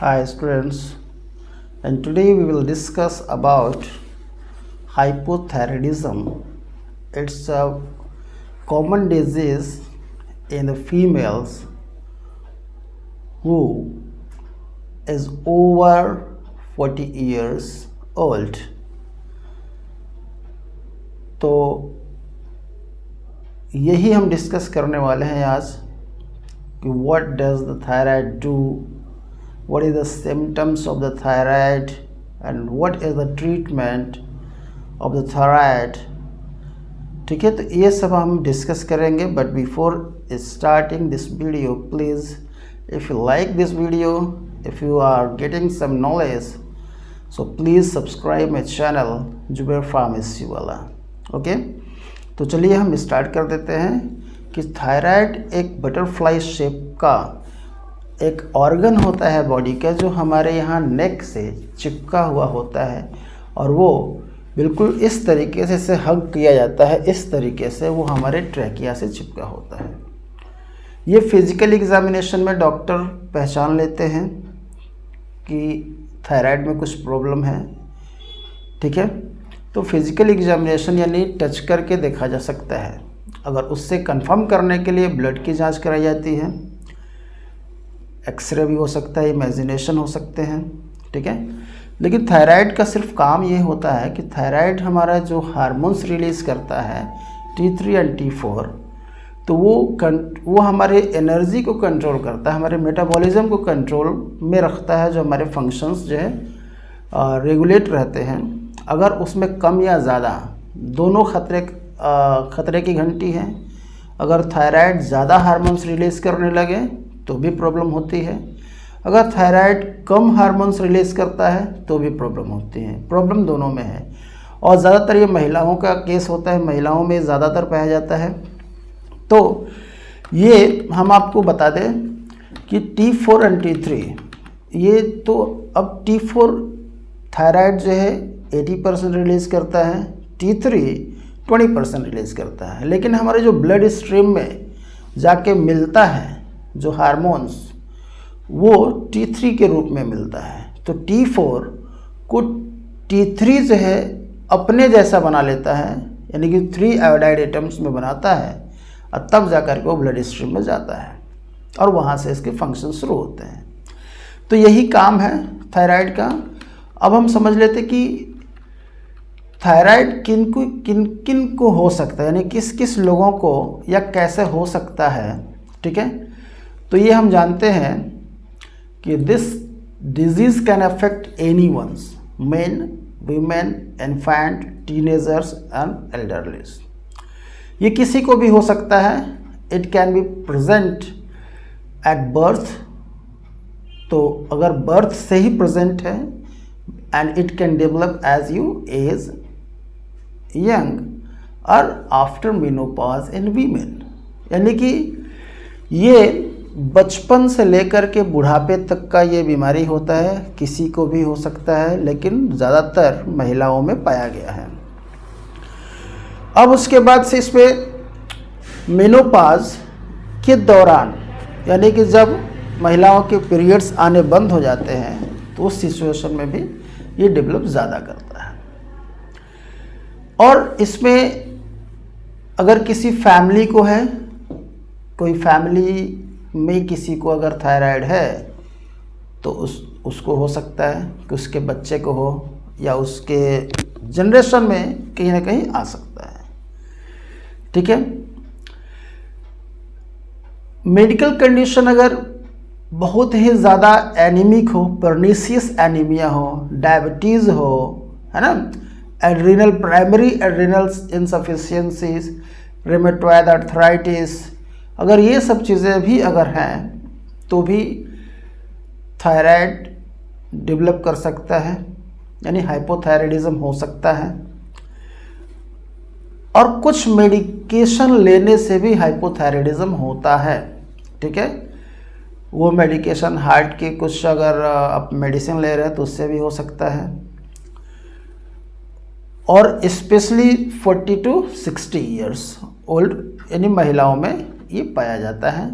Hi students, and today we will discuss about hypothyroidism. It's a common disease in the females who is over 40 years old. तो यही हम discuss करने वाले हैं आज कि what does the thyroid do, what is the symptoms of the thyroid and what is the treatment of the thyroid. ठीक है, तो ये सब हम डिस्कस करेंगे. But before starting this video, please if you like this video, if you are getting some knowledge, so please subscribe my channel Zubair pharmacy वाला. Okay, तो चलिए हम स्टार्ट कर देते हैं कि थायराइड एक बटरफ्लाई शेप का एक ऑर्गन होता है बॉडी का, जो हमारे यहाँ नेक से चिपका हुआ होता है और वो बिल्कुल इस तरीके से हग किया जाता है. इस तरीके से वो हमारे ट्रैकिया से चिपका होता है. ये फिजिकल एग्जामिनेशन में डॉक्टर पहचान लेते हैं कि थायराइड में कुछ प्रॉब्लम है. ठीक है, तो फिजिकल एग्जामिनेशन यानी टच करके देखा जा सकता है. अगर उससे कंफर्म करने के लिए ब्लड की जांच कराई जाती है, एक्सरे भी हो सकता है, इमेजिनेशन हो सकते हैं. ठीक है, लेकिन थायराइड का सिर्फ काम ये होता है कि थायराइड हमारा जो हार्मोन्स रिलीज़ करता है T3 एंड T4, तो वो हमारे एनर्जी को कंट्रोल करता है, हमारे मेटाबॉलिज्म को कंट्रोल में रखता है, जो हमारे फंक्शंस जो है रेगुलेट रहते हैं. अगर उसमें कम या ज़्यादा दोनों खतरे की घंटी हैं. अगर थायराइड ज़्यादा हार्मोन्स रिलीज़ करने लगे तो भी प्रॉब्लम होती है. अगर थायराइड कम हार्मोन्स रिलीज़ करता है तो भी प्रॉब्लम होती है. प्रॉब्लम दोनों में है और ज़्यादातर ये महिलाओं का केस होता है, महिलाओं में ज़्यादातर पाया जाता है. तो ये हम आपको बता दें कि T4 एंड T3, ये तो अब T4 थायराइड जो है 80% रिलीज़ करता है, T3 20% रिलीज़ करता है. लेकिन हमारे जो ब्लड स्ट्रीम में जाके मिलता है जो हार्मोन्स, वो T3 के रूप में मिलता है. तो T4 को T3 जो है अपने जैसा बना लेता है, यानी कि 3 आयोडाइड एटम्स में बनाता है और तब जाकर के वो ब्लड स्ट्रीम में जाता है और वहाँ से इसके फंक्शन शुरू होते हैं. तो यही काम है थायराइड का. अब हम समझ लेते कि थायराइड किन को हो सकता है, यानी किस किस लोगों को या कैसे हो सकता है. ठीक है, तो ये हम जानते हैं कि this disease can affect any ones, men, women, infant, teenagers and elderlies. ये किसी को भी हो सकता है. It can be present at birth, तो अगर बर्थ से ही प्रेजेंट है, and it can develop as you age young और आफ्टर मेनोपॉज इन वीमेन. यानी कि ये बचपन से लेकर के बुढ़ापे तक का ये बीमारी होता है. किसी को भी हो सकता है, लेकिन ज़्यादातर महिलाओं में पाया गया है. अब उसके बाद से इसमें मेनोपॉज के दौरान, यानी कि जब महिलाओं के पीरियड्स आने बंद हो जाते हैं, तो उस सिचुएशन में भी ये डेवलप ज़्यादा करता है. और इसमें अगर किसी फैमिली को है, कोई फैमिली में किसी को अगर थायराइड है, तो उसको हो सकता है कि उसके बच्चे को हो या उसके जनरेशन में कहीं ना कहीं आ सकता है. ठीक है, मेडिकल कंडीशन अगर बहुत ही ज़्यादा एनीमिक हो, पर्नीशियस एनीमिया हो, डायबिटीज़ हो, है ना, adrenal, primary adrenal इंसफिशियंसीज, rheumatoid arthritis, अगर ये सब चीज़ें भी अगर हैं तो भी थायराइड डेवलप कर सकता है, यानी हाइपोथायराइडिज्म हो सकता है. और कुछ मेडिकेशन लेने से भी हाइपोथायराइडिज्म होता है. ठीक है, वो मेडिकेशन हार्ट के कुछ अगर आप मेडिसिन ले रहे हैं तो उससे भी हो सकता है. और स्पेशली 40 to 60 ईयर्स ओल्ड यानी महिलाओं में ये पाया जाता है.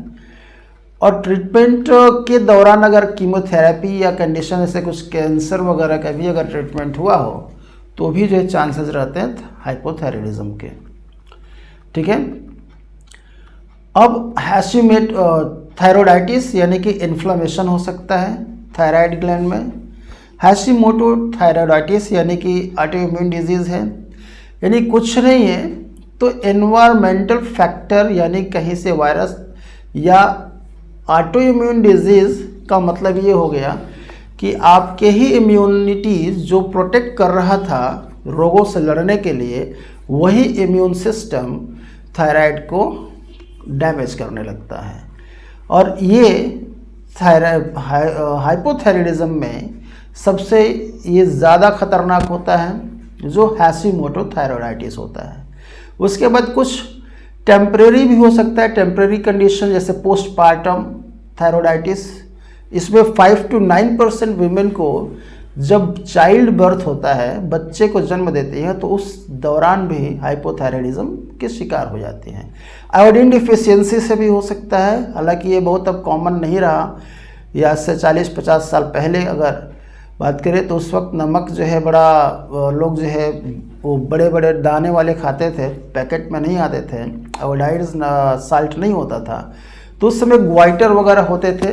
और ट्रीटमेंट के दौरान अगर कीमोथेरेपी या कंडीशन जैसे कुछ कैंसर वगैरह का भी अगर ट्रीटमेंट हुआ हो तो भी जो है चांसेस रहते हैं हाइपोथायराइडिज्म के। ठीक है। अब थायराइडाइटिस यानी कि इन्फ्लेमेशन हो सकता है थायराइड ग्लैंड में। हैशिमोटो थायराइडाइटिस यानी कि ऑटोइम्यून डिजीज़ है, यानी कुछ नहीं है तो एनवायरमेंटल फैक्टर यानी कहीं से वायरस या ऑटोइम्यून डिजीज़ का मतलब ये हो गया कि आपके ही इम्यूनिटीज़ जो प्रोटेक्ट कर रहा था रोगों से लड़ने के लिए, वही इम्यून सिस्टम थायराइड को डैमेज करने लगता है। और ये हाइपोथायराइडिज्म में सबसे ये ज़्यादा खतरनाक होता है जो हैशिमोटो थायराइडाइटिस होता है। उसके बाद कुछ टेम्परेरी भी हो सकता है, टेम्परेरी कंडीशन जैसे पोस्टपार्टम थायराइडाइटिस। इसमें 5 to 9% वीमेन को जब चाइल्ड बर्थ होता है, बच्चे को जन्म देती हैं, तो उस दौरान भी हाइपोथायराइडिज्म के शिकार हो जाती हैं। आयोडीन डिफिशियंसी से भी हो सकता है, हालांकि ये बहुत अब कॉमन नहीं रहा। या आज से 40-50 साल पहले अगर बात करें तो उस वक्त नमक जो है बड़ा लोग जो है वो बड़े बड़े दाने वाले खाते थे, पैकेट में नहीं आते थे, आयोडाइड साल्ट नहीं होता था, तो उस समय ग्वाइटर वगैरह होते थे,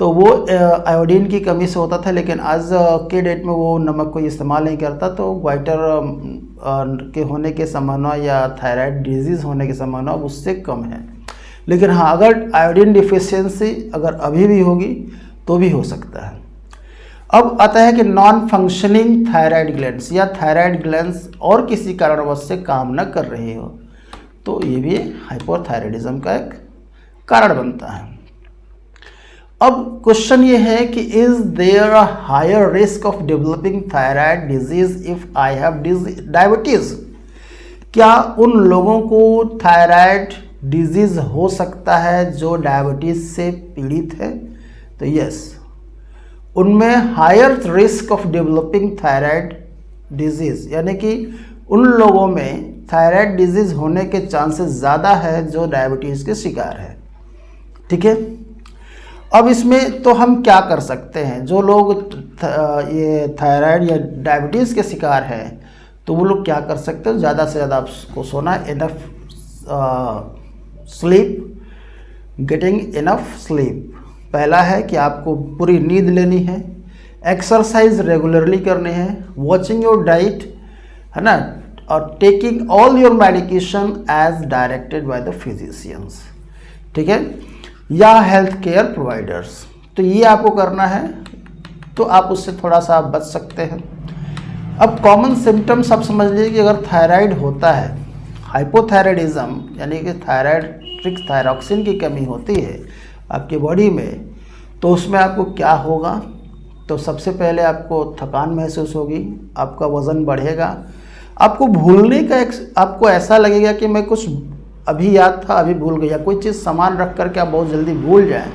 तो वो आयोडीन की कमी से होता था। लेकिन आज के डेट में वो नमक को इस्तेमाल नहीं करता, तो ग्वाइटर के होने के संभावना या थायराइड डिजीज़ होने की संभावना उससे कम है। लेकिन हाँ, अगर आयोडीन डिफिशियंसी अगर अभी भी होगी तो भी हो सकता है। अब आता है कि नॉन फंक्शनिंग थायराइड ग्लैंड्स या थायराइड ग्लैंड्स और किसी कारणवश से काम न कर रही हो, तो ये भी हाइपोथायराइडिज्म का एक कारण बनता है। अब क्वेश्चन ये है कि is there a higher risk of developing thyroid disease if I have diabetes? क्या उन लोगों को थायराइड डिजीज हो सकता है जो डायबिटीज से पीड़ित है? तो यस, उनमें higher risk of developing thyroid disease यानी कि उन लोगों में थायराइड डिजीज होने के चांसेस ज़्यादा है जो डायबिटीज़ के शिकार है। ठीक है। अब इसमें तो हम क्या कर सकते हैं? जो लोग ये थायराइड या डायबिटीज़ के शिकार हैं तो वो लोग क्या कर सकते हैं? ज़्यादा से ज़्यादा आपको सोना, enough sleep, getting enough sleep. पहला है कि आपको पूरी नींद लेनी है, एक्सरसाइज रेगुलरली करनी है, वॉचिंग योर डाइट, है ना, और taking all your medication as directed by the physicians. ठीक है, या हेल्थ केयर प्रोवाइडर्स। तो ये आपको करना है तो आप उससे थोड़ा सा बच सकते हैं। अब कॉमन सिम्टम्स आप समझ लीजिए कि अगर थायराइड होता है, हाइपोथायराइडिज्म यानी कि थायरॉक्सिन की कमी होती है आपकी बॉडी में, तो उसमें आपको क्या होगा? तो सबसे पहले आपको थकान महसूस होगी, आपका वज़न बढ़ेगा, आपको भूलने का आपको ऐसा लगेगा कि मैं कुछ अभी याद था अभी भूल गया, कोई चीज़ सामान रख करके आप बहुत जल्दी भूल जाएं,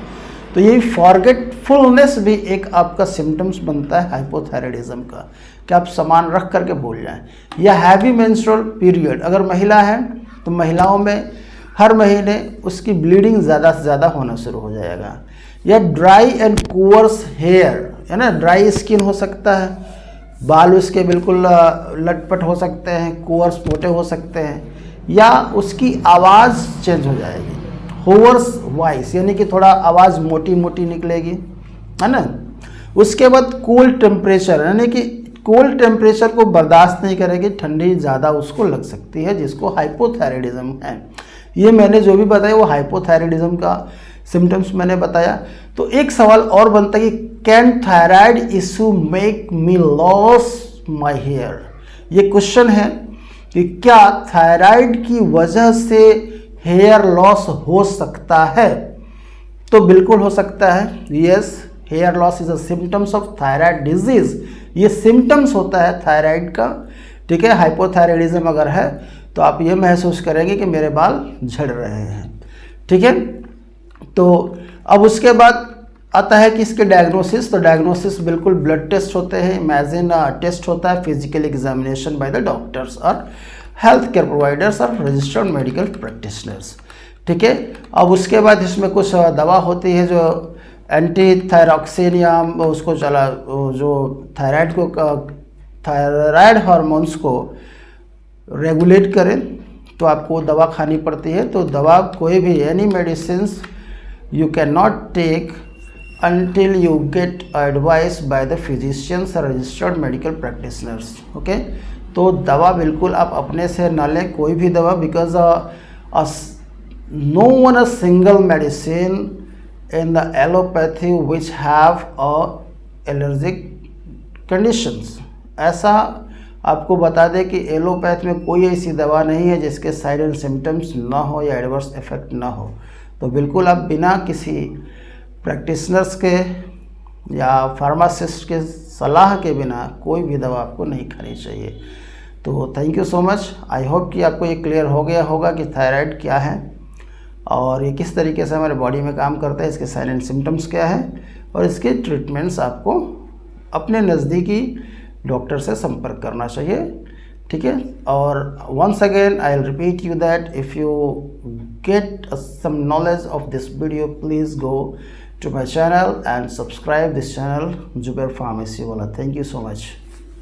तो यही फॉरगेटफुलनेस भी एक आपका सिम्टम्स बनता है हाइपोथायराइडिज्म का, कि आप सामान रख करके भूल जाएं। या हैवी मेंस्ट्रुअल पीरियड, अगर महिला है तो महिलाओं में हर महीने उसकी ब्लीडिंग ज़्यादा से ज़्यादा होना शुरू हो जाएगा। या ड्राई एंड कोअर्स हेयर, है ना, ड्राई स्किन हो सकता है, बाल उसके बिल्कुल लटपट हो सकते हैं, कोअर्स मोटे हो सकते हैं, या उसकी आवाज़ चेंज हो जाएगी, होवर्स वॉइस यानी कि थोड़ा आवाज़ मोटी मोटी निकलेगी, है ना। उसके बाद कोल्ड टेम्परेचर यानी कि कोल्ड टेम्परेचर को बर्दाश्त नहीं करेगी, ठंडी ज़्यादा उसको लग सकती है, जिसको हाइपोथायराइडिज्म है। ये मैंने जो भी बताया वो हाइपोथायराइडिज्म का सिम्टम्स मैंने बताया। तो एक सवाल और बनता है कि can thyroid issue make me loss my hair? ये क्वेश्चन है कि क्या थायराइड की वजह से हेयर लॉस हो सकता है? तो बिल्कुल हो सकता है। Yes, hair loss is a symptoms of thyroid disease. ये सिम्टम्स होता है थायराइड का। ठीक है, हाइपोथायराइडिज्म अगर है तो आप ये महसूस करेंगे कि मेरे बाल झड़ रहे हैं। ठीक है, तो अब उसके बाद आता है कि इसके डायग्नोसिस। तो डायग्नोसिस बिल्कुल ब्लड टेस्ट होते हैं, इमेजिन टेस्ट होता है, physical examination by the doctors और हेल्थ केयर प्रोवाइडर्स और रजिस्टर्ड मेडिकल प्रैक्टिशनर्स। ठीक है। अब उसके बाद इसमें कुछ दवा होती है जो एंटी थायरॉक्सिन या उसको चला जो थायराइड हार्मोन्स को रेगुलेट करें, तो आपको दवा खानी पड़ती है। तो दवा कोई भी any medicine you can not take until you get advice by the physicians or registered medical practitioners, okay. तो दवा बिल्कुल आप अपने से ना लें, कोई भी दवा, because no one a single medicine in the allopathy which have a allergic conditions। ऐसा आपको बता दें कि एलोपैथ में कोई ऐसी दवा नहीं है जिसके साइड एंड सिम्टम्स ना हो या एडवर्स इफेक्ट ना हो। तो बिल्कुल आप बिना किसी प्रैक्टिशनर्स के या फार्मासिस्ट के सलाह के बिना कोई भी दवा आपको नहीं खानी चाहिए। तो thank you so much. I hope कि आपको ये क्लियर हो गया होगा कि थायराइड क्या है और ये किस तरीके से हमारे बॉडी में काम करता है, इसके साइलेंट सिम्टम्स क्या है और इसके ट्रीटमेंट्स आपको अपने नज़दीकी डॉक्टर से संपर्क करना चाहिए, ठीक है। और once again I will repeat you that if you get some knowledge of this video, please go to my channel and subscribe this channel, Jubair Pharmacy Wala. Thank you so much.